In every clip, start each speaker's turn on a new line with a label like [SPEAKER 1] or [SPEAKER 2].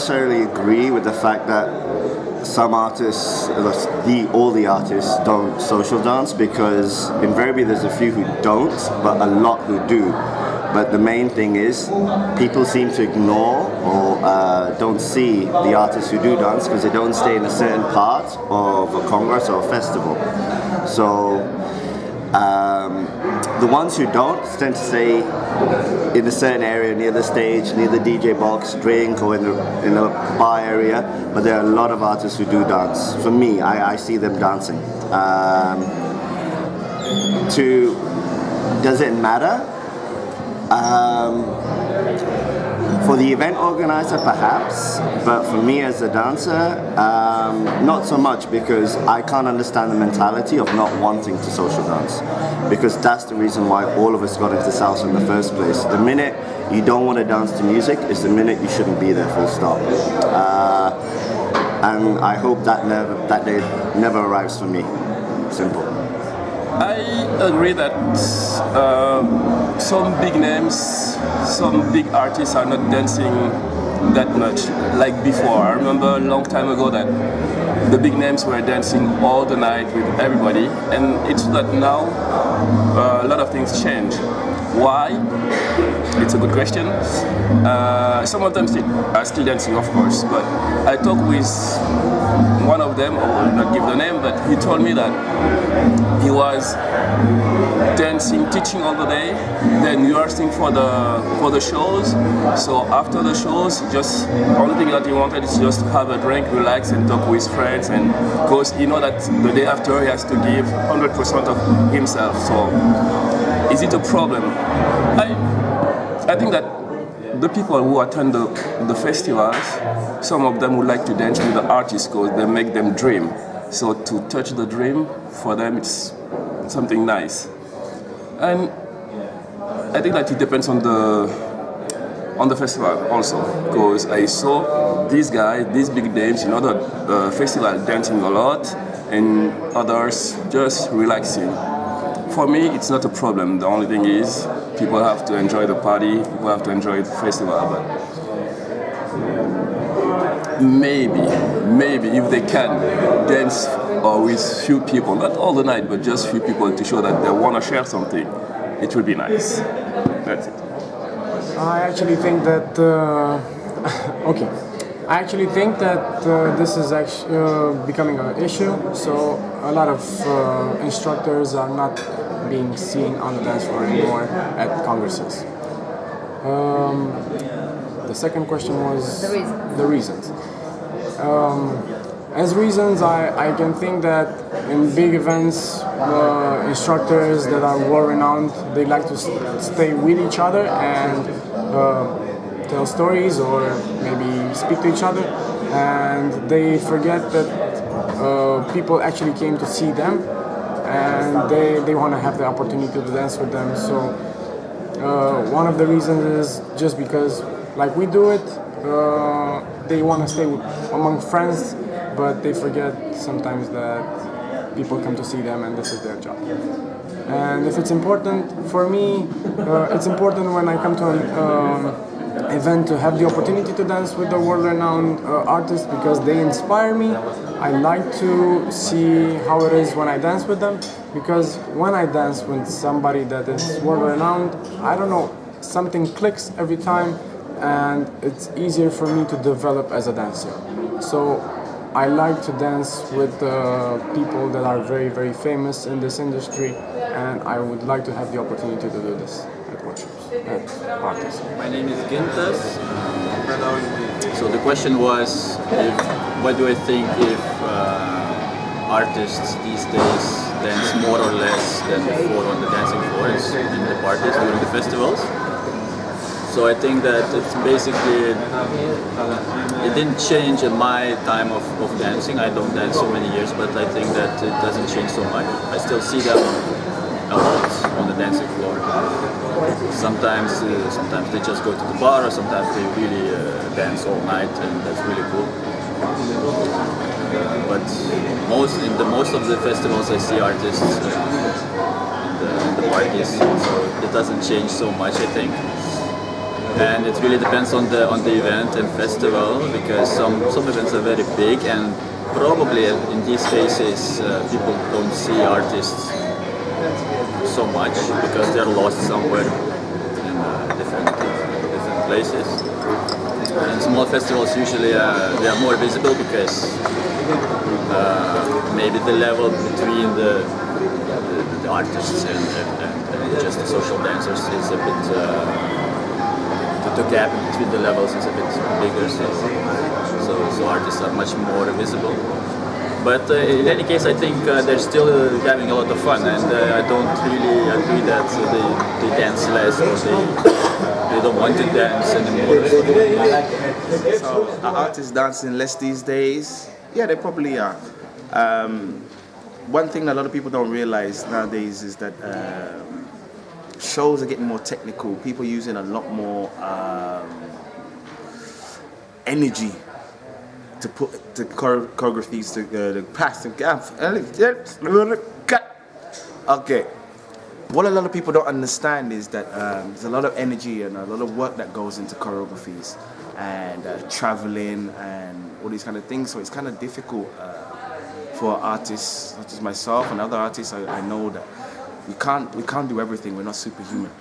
[SPEAKER 1] necessarily agree with the fact that some artists, all the artists, don't social dance, because invariably there's a few who don't, but a lot who do. But the main thing is, people seem to ignore or don't see the artists who do dance because they don't stay in a certain part of a congress or a festival. So the ones who don't tend to stay in a certain area near the stage, near the DJ box, drink, or in a bar area. But there are a lot of artists who do dance. For me, I see them dancing. Does it matter? For the event organizer, perhaps, but for me as a dancer, not so much, because I can't understand the mentality of not wanting to social dance, because that's the reason why all of us got into salsa in the first place. The minute you don't want to dance to music is the minute you shouldn't be there, full stop. And I hope that day never arrives for me. Simple.
[SPEAKER 2] I agree that some big names, some big artists are not dancing that much like before. I remember a long time ago that the big names were dancing all the night with everybody, and it's that now a lot of things change. Why? It's a good question. Some of them are still dancing, of course, but I talked with one of them, I will not give the name, but he told me that he was dancing, teaching all the day, then rehearsing for the shows. So after the shows, just only thing that he wanted is just have a drink, relax, and talk with friends, and because he know that the day after he has to give 100% of himself. So is it a problem? I think that the people who attend the festivals, some of them would like to dance with the artists because they make them dream. So to touch the dream, for them it's something nice. And I think that it depends on the festival also, because I saw these guys, these big names in other festivals dancing a lot, and others just relaxing. For me, it's not a problem. The only thing is, people have to enjoy the party, people have to enjoy the festival, but maybe if they can dance with few people, not all the night, but just few people to show that they want to share something, it would be nice. That's it.
[SPEAKER 3] I actually think that, okay. I actually think that this is actually becoming an issue. So a lot of instructors are not being seen on the dance floor anymore at congresses. The second question was the reasons. As reasons, I can think that in big events, instructors that are world-renowned, they like to stay with each other and tell stories or maybe speak to each other, and they forget that people actually came to see them, and they want to have the opportunity to dance with them. So one of the reasons is just because, like we do it, they want to stay among friends, but they forget sometimes that people come to see them and this is their job. And if it's important for me, it's important when I come to an event to have the opportunity to dance with the world-renowned artists, because they inspire me. I like to see how it is when I dance with them, because when I dance with somebody that is world-renowned, I don't know, something clicks every time, and it's easier for me to develop as a dancer. So I like to dance with people that are very, very famous in this industry, and I would like to have the opportunity to do this at workshops and parties.
[SPEAKER 4] My name is Gintas. So the question was, what do I think if artists these days dance more or less than before on the dancing floors in the parties during the festivals? So I think that it's basically, it didn't change in my time of dancing. I don't dance so many years, but I think that it doesn't change so much. I still see them a lot on the dancing floor. Sometimes they just go to the bar, or sometimes they really dance all night, and that's really cool. But most of the festivals I see artists in the parties, so it doesn't change so much, I think. and it really depends on the event and festival, because some events are very big, and probably in these cases people don't see artists so much because they're lost somewhere in different places. In small festivals usually they are more visible because maybe the level between the artists and just the social dancers is a bit, the gap between the levels is a bit bigger, so artists are much more visible. But in any case, I think they're still having a lot of fun, and I don't really agree that they dance less or they don't want to dance anymore.
[SPEAKER 5] So are artists dancing less these days? Yeah, they probably are. One thing that a lot of people don't realize nowadays is that shows are getting more technical. People are using a lot more energy to put the choreographies, the pass, the gap. Okay. What a lot of people don't understand is that there's a lot of energy and a lot of work that goes into choreographies and traveling and all these kind of things. So it's kind of difficult for artists such as myself and other artists. I know that we can't do everything. We're not superhuman.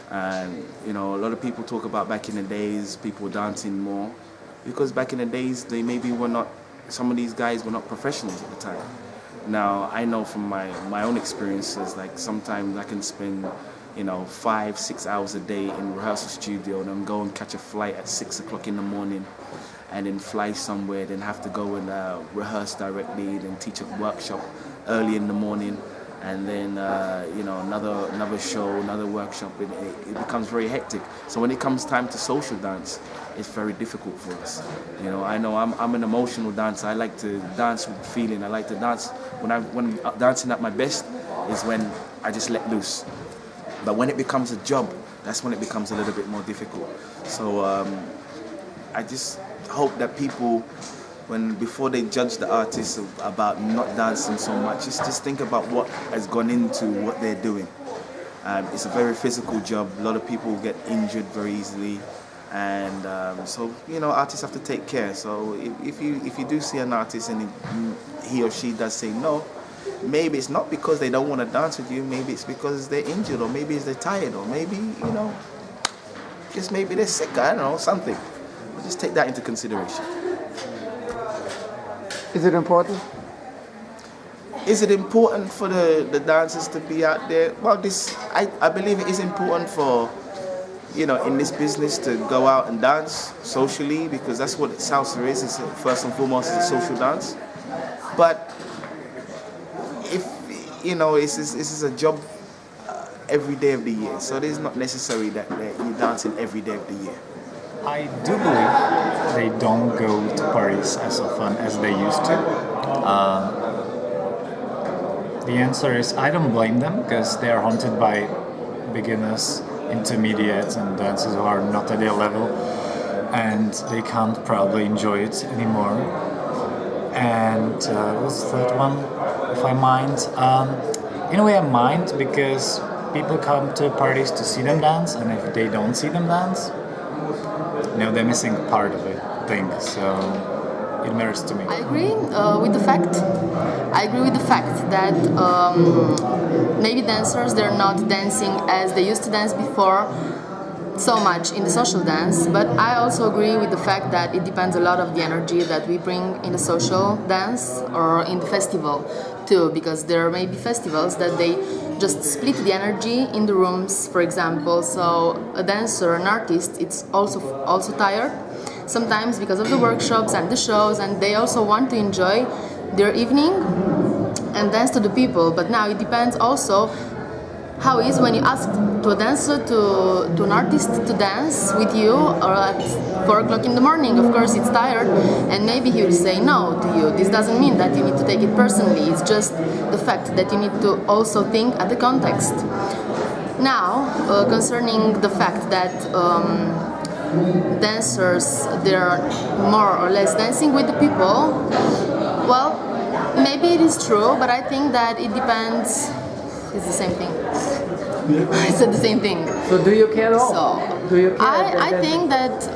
[SPEAKER 5] And you know, a lot of people talk about back in the days, people dancing more. Because back in the days, some of these guys were not professionals at the time. Now, I know from my own experiences, like sometimes I can spend, 5-6 hours a day in rehearsal studio and then go and catch a flight at 6 o'clock in the morning and then fly somewhere, then have to go and rehearse directly, then teach a workshop early in the morning, and then another show, another workshop. It becomes very hectic. So when it comes time to social dance, it's very difficult for us. I know I'm an emotional dancer. I like to dance with feeling. I like to dance when I'm dancing at my best is when I just let loose. But when it becomes a job, that's when it becomes a little bit more difficult. So I just hope that people, before they judge the artists about not dancing so much, just think about what has gone into what they're doing. It's a very physical job. A lot of people get injured very easily, and so artists have to take care. So if you do see an artist and he or she does say no, maybe it's not because they don't want to dance with you. Maybe it's because they're injured, or maybe it's they're tired, or maybe just maybe they're sick. I don't know, something. Just take that into consideration.
[SPEAKER 6] Is it important?
[SPEAKER 5] Is it important for the dancers to be out there? Well, I believe it is important for, in this business to go out and dance socially, because that's what salsa is. It's first and foremost a social dance. But if, this is a job every day of the year. So it is not necessary that you're dancing every day of the year.
[SPEAKER 7] I do believe they don't go to parties as often as they used to. The answer is I don't blame them, because they are haunted by beginners, intermediates, and dancers who are not at their level, and they can't probably enjoy it anymore. And what's the third one? If I mind, in a way I mind, because people come to parties to see them dance, and if they don't see them dance, they're missing part of it, I think, so it matters to me.
[SPEAKER 8] I agree with the fact that maybe dancers, they're not dancing as they used to dance before so much in the social dance, but I also agree with the fact that it depends a lot of the energy that we bring in the social dance or in the festival too, because there may be festivals that they just split the energy in the rooms, for example. So a dancer, an artist, it's also tired sometimes because of the workshops and the shows, and they also want to enjoy their evening and dance to the people. But now it depends also how it is when you ask to a dancer, to an artist to dance with you or at 4 o'clock in the morning. Of course it's tired, and maybe he will say no to you. This doesn't mean that you need to take it personally. It's just the fact that you need to also think at the context. Now, concerning the fact that dancers, they're more or less dancing with the people, well, maybe it is true, but I think that it depends. It's the same thing. I said the same thing.
[SPEAKER 6] So do you care at all?
[SPEAKER 8] So
[SPEAKER 6] Do you care?
[SPEAKER 8] I think that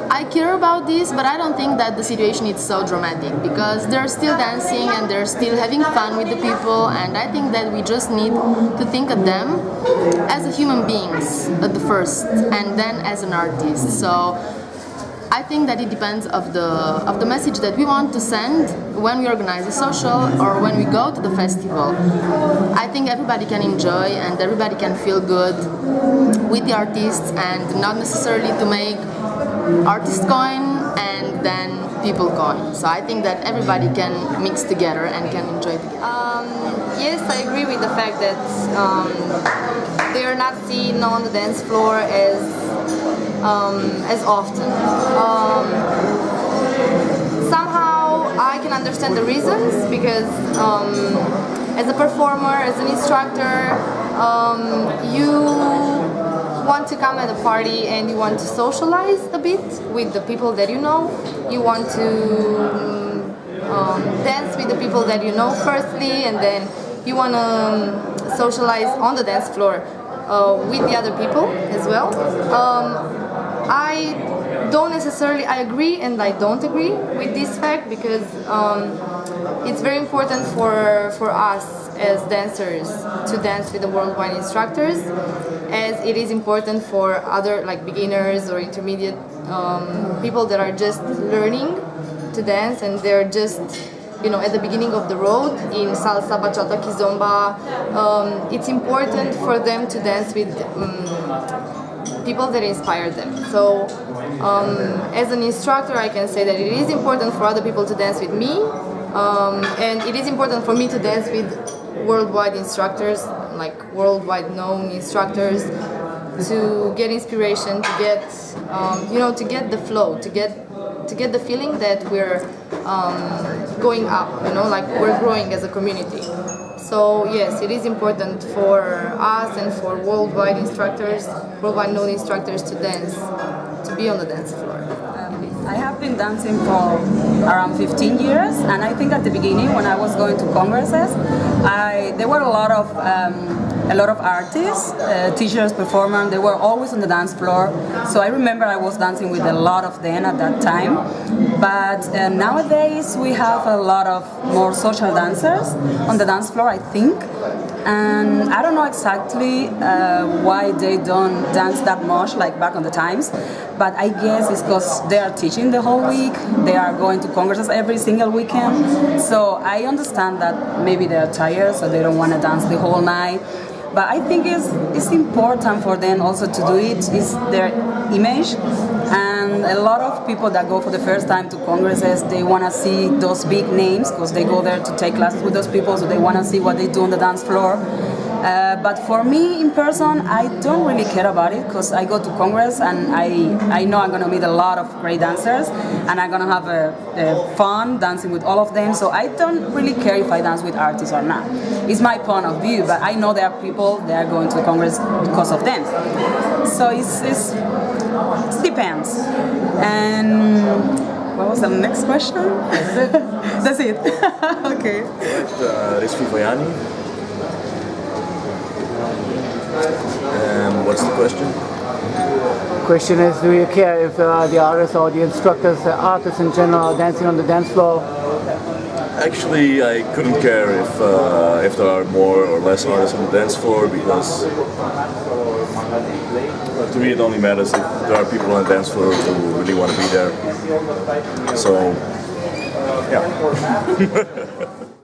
[SPEAKER 8] I care about this, but I don't think that the situation is so dramatic because they're still dancing and they're still having fun with the people, and I think that we just need to think of them as a human beings at the first, and then as an artist. So I think that it depends of the message that we want to send when we organize a social or when we go to the festival. I think everybody can enjoy and everybody can feel good with the artists, and not necessarily to make artist coin and then people coin. So I think that everybody can mix together and can enjoy together.
[SPEAKER 9] Yes, I agree with the fact that they are not seen on the dance floor as often. Somehow I can understand the reasons because as a performer, as an instructor, you want to come at a party and you want to socialize a bit with the people that you know. You want to dance with the people that you know firstly, and then you want to socialize on the dance floor with the other people as well. I don't necessarily, I agree and I don't agree with this fact because it's very important for us as dancers to dance with the worldwide instructors, as it is important for other like beginners or intermediate people that are just learning to dance and they're just at the beginning of the road in salsa, bachata, kizomba. It's important for them to dance with people that inspire them. So as an instructor I can say that it is important for other people to dance with me, and it is important for me to dance with worldwide instructors, like worldwide known instructors, to get inspiration, to get to get the flow, to get the feeling that we're going up, like we're growing as a community. So yes, it is important for us and for worldwide instructors, worldwide known instructors to dance, to be on the dance floor.
[SPEAKER 10] I have been dancing for around 15 years, and I think at the beginning when I was going to congresses, there were a lot of artists, teachers, performers. They were always on the dance floor. So I remember I was dancing with a lot of them at that time. But nowadays we have a lot of more social dancers on the dance floor, I think. And I don't know exactly why they don't dance that much like back on the times, but I guess it's because they are teaching the whole week, they are going to congresses every single weekend, so I understand that maybe they are tired, so they don't want to dance the whole night. But I think it's important for them also to do it, is their image. And a lot of people that go for the first time to congresses, they want to see those big names because they go there to take classes with those people, so they want to see what they do on the dance floor. But for me in person, I don't really care about it because I go to Congress and I know I'm going to meet a lot of great dancers and I'm going to have a fun dancing with all of them. So I don't really care if I dance with artists or not. It's my point of view, but I know there are people that are going to Congress because of them. So it depends. And what was the next question? That's it. Okay.
[SPEAKER 11] Rizvi Vayani. And what's the question?
[SPEAKER 6] Question is, do you care if the artists or the instructors, artists in general, are dancing on the dance floor?
[SPEAKER 11] Actually, I couldn't care if there are more or less artists on the dance floor, because to me it only matters if there are people on the dance floor who really want to be there. So, yeah.